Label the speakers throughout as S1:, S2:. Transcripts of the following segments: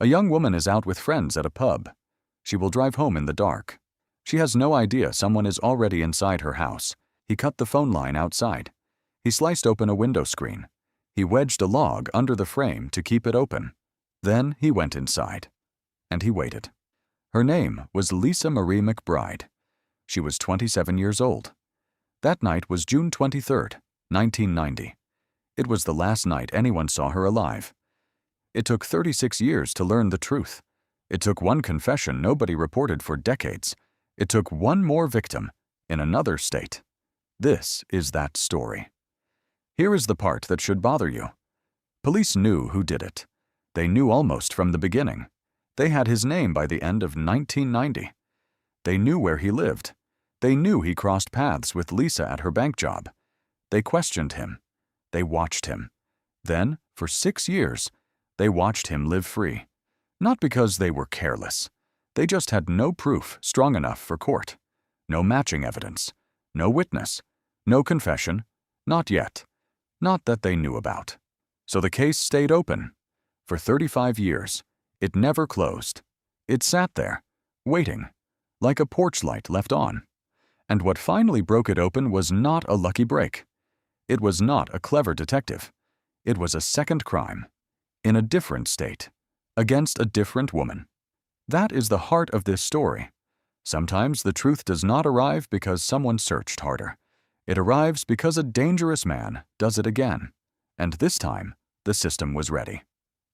S1: A young woman is out with friends at a pub. She will drive home in the dark. She has no idea someone is already inside her house. He cut the phone line outside. He sliced open a window screen. He wedged a log under the frame to keep it open. Then he went inside. And he waited. Her name was Lisa Marie McBride. She was 27 years old. That night was June 23rd, 1990. It was the last night anyone saw her alive. It took 36 years to learn the truth. It took one confession nobody reported for decades. It took one more victim in another state. This is that story. Here is the part that should bother you. Police knew who did it. They knew almost from the beginning. They had his name by the end of 1990. They knew where he lived. They knew he crossed paths with Lisa at her bank job. They questioned him. They watched him. Then, for 6 years, they watched him live free. Not because they were careless. They just had no proof strong enough for court. No matching evidence. No witness. No confession. Not yet. Not that they knew about. So the case stayed open. For 35 years, it never closed. It sat there, waiting, like a porch light left on. And what finally broke it open was not a lucky break. It was not a clever detective. It was a second crime, in a different state, against a different woman. That is the heart of this story. Sometimes the truth does not arrive because someone searched harder. It arrives because a dangerous man does it again. And this time, the system was ready.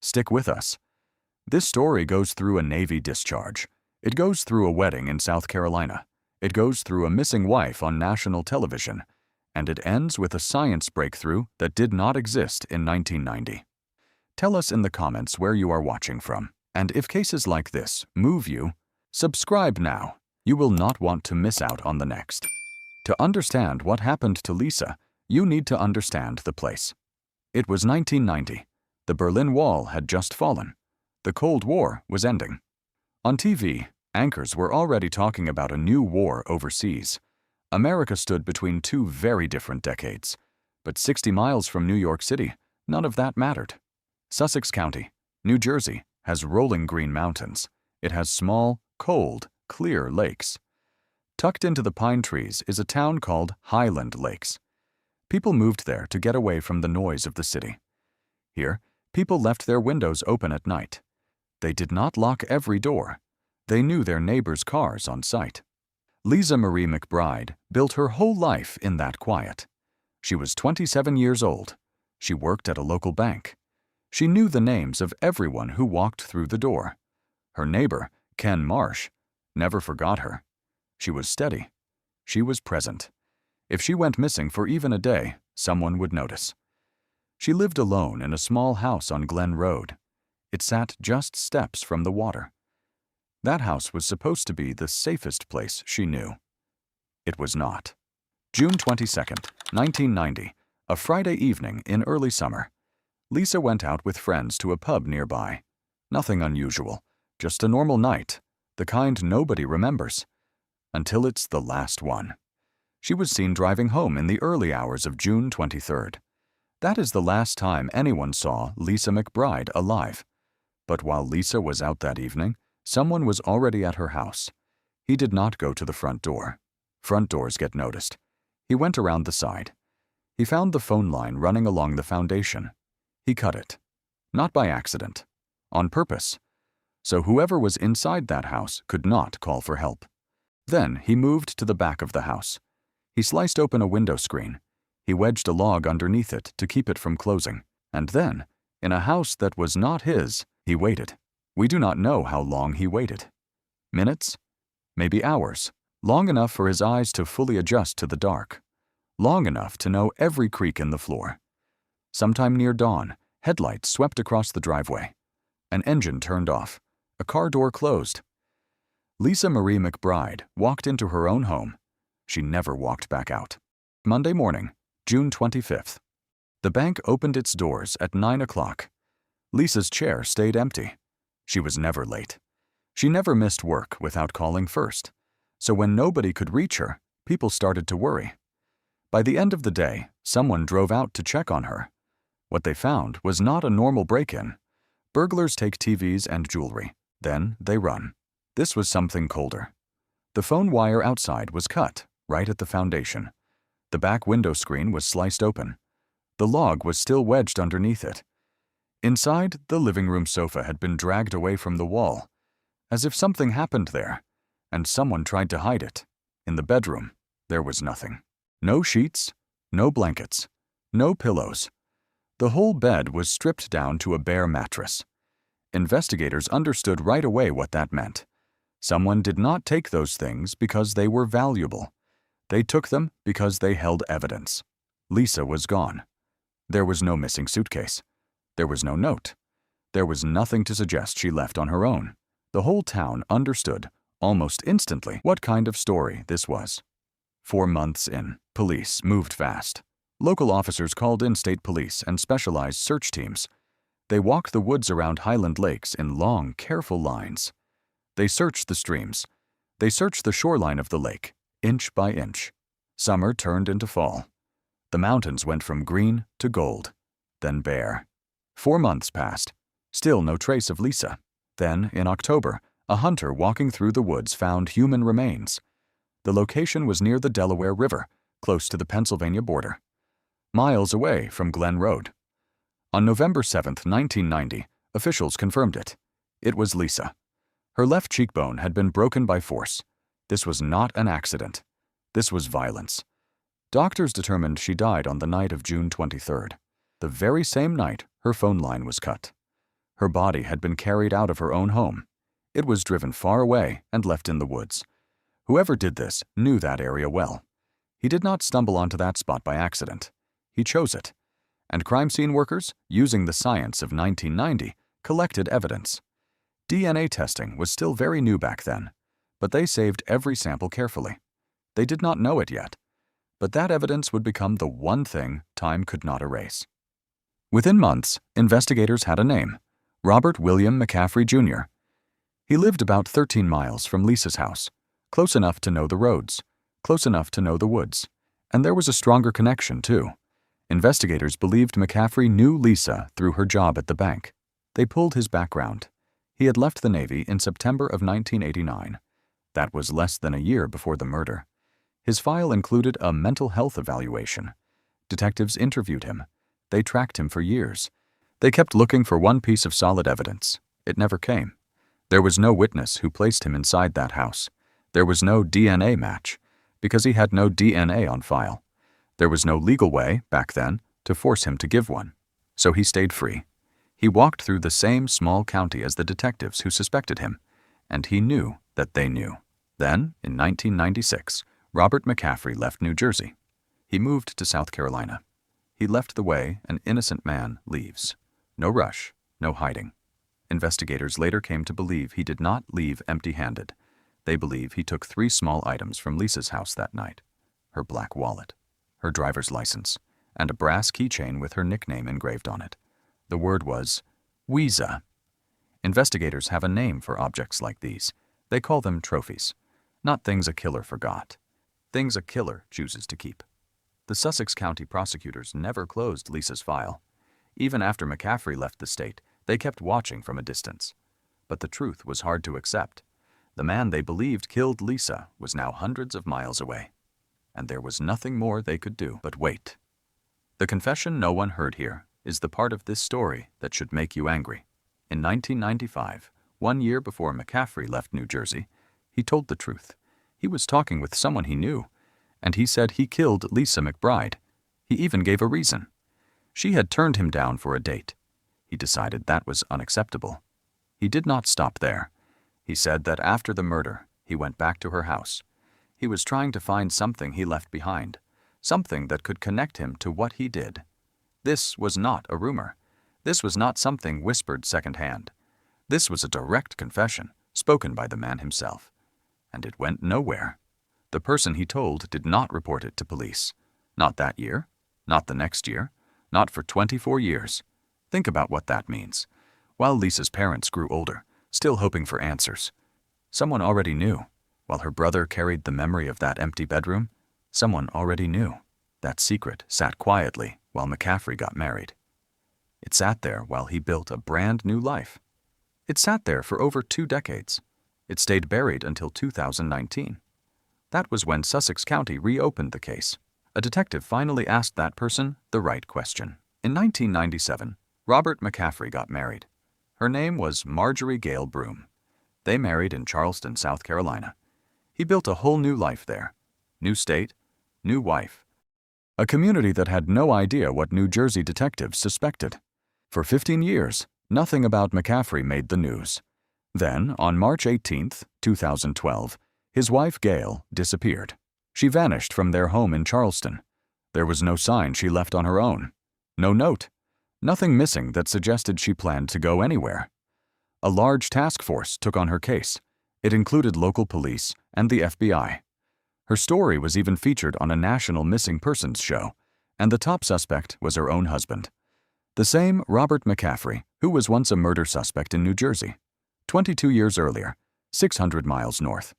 S1: Stick with us. This story goes through a Navy discharge. It goes through a wedding in South Carolina. It goes through a missing wife on national television. And it ends with a science breakthrough that did not exist in 1990. Tell us in the comments where you are watching from. And if cases like this move you, subscribe now. You will not want to miss out on the next. To understand what happened to Lisa, you need to understand the place. It was 1990. The Berlin Wall had just fallen. The Cold War was ending. On TV, anchors were already talking about a new war overseas. America stood between two very different decades. But 60 miles from New York City, none of that mattered. Sussex County, New Jersey, has rolling green mountains. It has small, cold, clear lakes. Tucked into the pine trees is a town called Highland Lakes. People moved there to get away from the noise of the city. Here, people left their windows open at night. They did not lock every door. They knew their neighbors' cars on sight. Lisa Marie McBride built her whole life in that quiet. She was 27 years old. She worked at a local bank. She knew the names of everyone who walked through the door. Her neighbor, Ken Marsh, never forgot her. She was steady. She was present. If she went missing for even a day, someone would notice. She lived alone in a small house on Glen Road. It sat just steps from the water. That house was supposed to be the safest place she knew. It was not. June 22nd, 1990, a Friday evening in early summer. Lisa went out with friends to a pub nearby. Nothing unusual, just a normal night, the kind nobody remembers. Until it's the last one. She was seen driving home in the early hours of June 23rd. That is the last time anyone saw Lisa McBride alive. But while Lisa was out that evening, someone was already at her house. He did not go to the front door. Front doors get noticed. He went around the side. He found the phone line running along the foundation. He cut it. Not by accident. On purpose. So whoever was inside that house could not call for help. Then he moved to the back of the house. He sliced open a window screen. He wedged a log underneath it to keep it from closing. And then, in a house that was not his, he waited. We do not know how long he waited. Minutes? Maybe hours. Long enough for his eyes to fully adjust to the dark. Long enough to know every creak in the floor. Sometime near dawn, headlights swept across the driveway. An engine turned off. A car door closed. Lisa Marie McBride walked into her own home. She never walked back out. Monday morning, June 25th. The bank opened its doors at 9 o'clock. Lisa's chair stayed empty. She was never late. She never missed work without calling first. So when nobody could reach her, people started to worry. By the end of the day, someone drove out to check on her. What they found was not a normal break-in, Burglars take TVs and jewelry. Then they run. This was something colder. The phone wire outside was cut, right at the foundation. The back window screen was sliced open. The log was still wedged underneath it. Inside, the living room sofa had been dragged away from the wall, as if something happened there, and someone tried to hide it. In the bedroom, there was nothing. No sheets, no blankets, no pillows. The whole bed was stripped down to a bare mattress. Investigators understood right away what that meant. Someone did not take those things because they were valuable. They took them because they held evidence. Lisa was gone. There was no missing suitcase. There was no note. There was nothing to suggest she left on her own. The whole town understood, almost instantly, what kind of story this was. 4 months in, police moved fast. Local officers called in state police and specialized search teams. They walked the woods around Highland Lakes in long, careful lines. They searched the streams. They searched the shoreline of the lake, inch by inch. Summer turned into fall. The mountains went from green to gold, then bare. 4 months passed. Still no trace of Lisa. Then, in October, a hunter walking through the woods found human remains. The location was near the Delaware River, close to the Pennsylvania border, miles away from Glen Road. On November 7, 1990, officials confirmed it. It was Lisa. Her left cheekbone had been broken by force. This was not an accident. This was violence. Doctors determined she died on the night of June 23rd. The very same night, her phone line was cut. Her body had been carried out of her own home. It was driven far away and left in the woods. Whoever did this knew that area well. He did not stumble onto that spot by accident. He chose it. And crime scene workers, using the science of 1990, collected evidence. DNA testing was still very new back then, but they saved every sample carefully. They did not know it yet, but that evidence would become the one thing time could not erase. Within months, investigators had a name: Robert William McCaffrey, Jr. He lived about 13 miles from Lisa's house, close enough to know the roads, close enough to know the woods, and there was a stronger connection, too. Investigators believed McCaffrey knew Lisa through her job at the bank. They pulled his background. He had left the Navy in September of 1989. That was less than a year before the murder. His file included a mental health evaluation. Detectives interviewed him. They tracked him for years. They kept looking for one piece of solid evidence. It never came. There was no witness who placed him inside that house. There was no DNA match, because he had no DNA on file. There was no legal way, back then, to force him to give one. So he stayed free. He walked through the same small county as the detectives who suspected him, and he knew that they knew. Then, in 1996, Robert McCaffrey left New Jersey. He moved to South Carolina. He left the way an innocent man leaves. No rush, no hiding. Investigators later came to believe he did not leave empty-handed. They believe he took 3 small items from Lisa's house that night: her black wallet, her driver's license, and a brass keychain with her nickname engraved on it. The word was Weeza. Investigators have a name for objects like these. They call them trophies, not things a killer forgot, things a killer chooses to keep. The Sussex County prosecutors never closed Lisa's file. Even after McCaffrey left the state, they kept watching from a distance. But the truth was hard to accept. The man they believed killed Lisa was now hundreds of miles away, and there was nothing more they could do but wait. The confession no one heard here is the part of this story that should make you angry. In 1995, 1 year before McCaffrey left New Jersey, he told the truth. He was talking with someone he knew, and he said he killed Lisa McBride. He even gave a reason. She had turned him down for a date. He decided that was unacceptable. He did not stop there. He said that after the murder, he went back to her house. He was trying to find something he left behind, something that could connect him to what he did. This was not a rumor. This was not something whispered secondhand. This was a direct confession, spoken by the man himself. And it went nowhere. The person he told did not report it to police. Not that year, not the next year, not for 24 years. Think about what that means. While Lisa's parents grew older, still hoping for answers, someone already knew. While her brother carried the memory of that empty bedroom, someone already knew. That secret sat quietly while McCaffrey got married. It sat there while he built a brand new life. It sat there for over 2 decades. It stayed buried until 2019. That was when Sussex County reopened the case. A detective finally asked that person the right question. In 1997, Robert McCaffrey got married. Her name was Marjorie Gale Broom. They married in Charleston, South Carolina. He built a whole new life there. New state, new wife. A community that had no idea what New Jersey detectives suspected. For 15 years, nothing about McCaffrey made the news. Then, on March 18, 2012, his wife Gail disappeared. She vanished from their home in Charleston. There was no sign she left on her own. No note. Nothing missing that suggested she planned to go anywhere. A large task force took on her case. It included local police and the FBI. Her story was even featured on a national missing persons show, and the top suspect was her own husband. The same Robert McCaffrey, who was once a murder suspect in New Jersey. 22 years earlier, 600 miles north.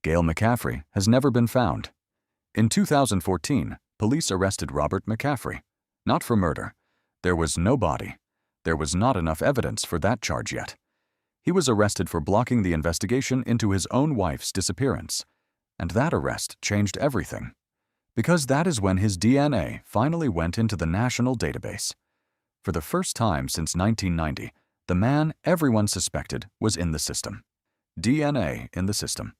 S1: Gail McCaffrey has never been found. In 2014, police arrested Robert McCaffrey. Not for murder. There was no body. There was not enough evidence for that charge yet. He was arrested for blocking the investigation into his own wife's disappearance. And that arrest changed everything. Because that is when his DNA finally went into the national database. For the first time since 1990, the man everyone suspected was in the system. DNA in the system.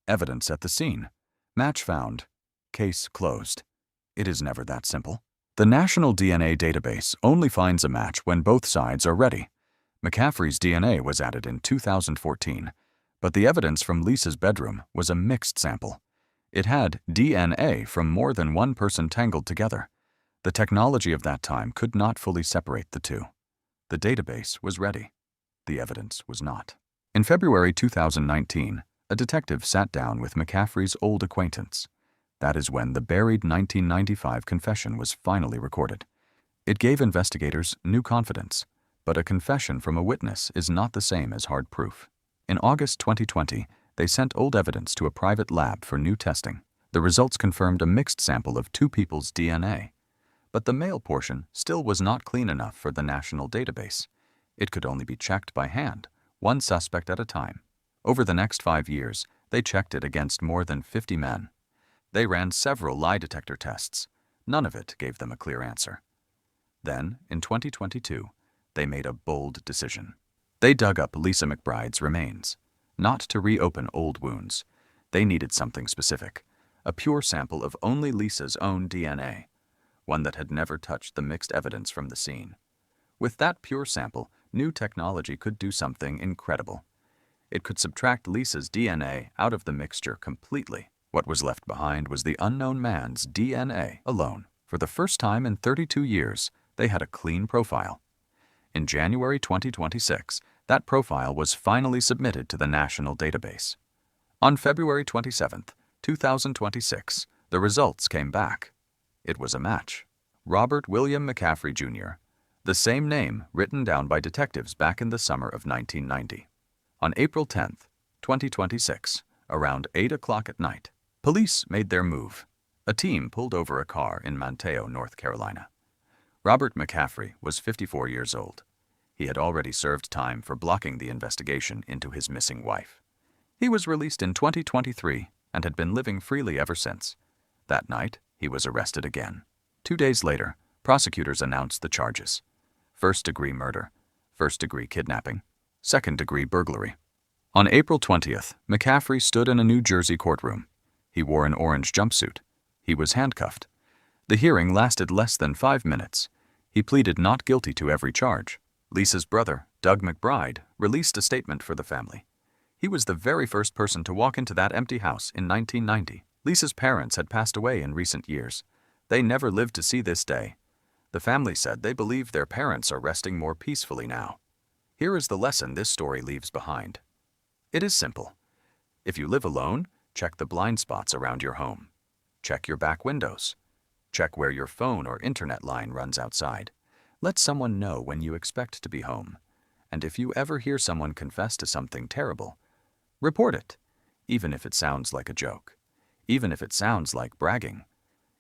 S1: Evidence at the scene. Match found. Case closed. It is never that simple. The National DNA Database only finds a match when both sides are ready. McCaffrey's DNA was added in 2014, but the evidence from Lisa's bedroom was a mixed sample. It had DNA from more than one person tangled together. The technology of that time could not fully separate the two. The database was ready. The evidence was not. In February 2019, a detective sat down with McCaffrey's old acquaintance. That is when the buried 1995 confession was finally recorded. It gave investigators new confidence, but a confession from a witness is not the same as hard proof. In August 2020, they sent old evidence to a private lab for new testing. The results confirmed a mixed sample of 2 people's DNA. But the male portion still was not clean enough for the national database. It could only be checked by hand, one suspect at a time. Over the next 5 years, they checked it against more than 50 men. They ran several lie detector tests. None of it gave them a clear answer. Then, in 2022, they made a bold decision. They dug up Lisa McBride's remains. Not to reopen old wounds. They needed something specific. A pure sample of only Lisa's own DNA. One that had never touched the mixed evidence from the scene. With that pure sample, new technology could do something incredible. It could subtract Lisa's DNA out of the mixture completely. What was left behind was the unknown man's DNA alone. For the first time in 32 years, they had a clean profile. In January 2026, that profile was finally submitted to the national database. On February 27, 2026, the results came back. It was a match. Robert William McCaffrey, Jr., the same name written down by detectives back in the summer of 1990. On April 10, 2026, around 8 o'clock at night, police made their move. A team pulled over a car in Manteo, North Carolina. Robert McCaffrey was 54 years old. He had already served time for blocking the investigation into his missing wife. He was released in 2023 and had been living freely ever since. That night, he was arrested again. 2 days later, prosecutors announced the charges: first-degree murder, first-degree kidnapping, second-degree burglary. On April 20th, McCaffrey stood in a New Jersey courtroom. He wore an orange jumpsuit. He was handcuffed. The hearing lasted less than 5 minutes. He pleaded not guilty to every charge. Lisa's brother, Doug McBride, released a statement for the family. He was the very first person to walk into that empty house in 1990. Lisa's parents had passed away in recent years. They never lived to see this day. The family said they believe their parents are resting more peacefully now. Here is the lesson this story leaves behind. It is simple. If you live alone, check the blind spots around your home. Check your back windows. Check where your phone or internet line runs outside. Let someone know when you expect to be home. And if you ever hear someone confess to something terrible, report it, even if it sounds like a joke, even if it sounds like bragging.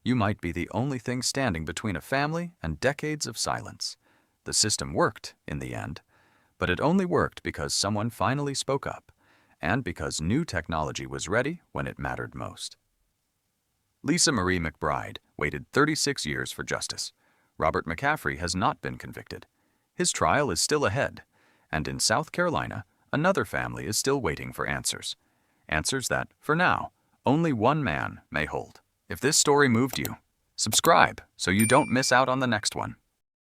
S1: You might be the only thing standing between a family and decades of silence. The system worked in the end, but it only worked because someone finally spoke up, and because new technology was ready when it mattered most. Lisa Marie McBride waited 36 years for justice. Robert McCaffrey has not been convicted. His trial is still ahead, and in South Carolina, another family is still waiting for answers. Answers that, for now, only one man may hold. If this story moved you, subscribe so you don't miss out on the next one.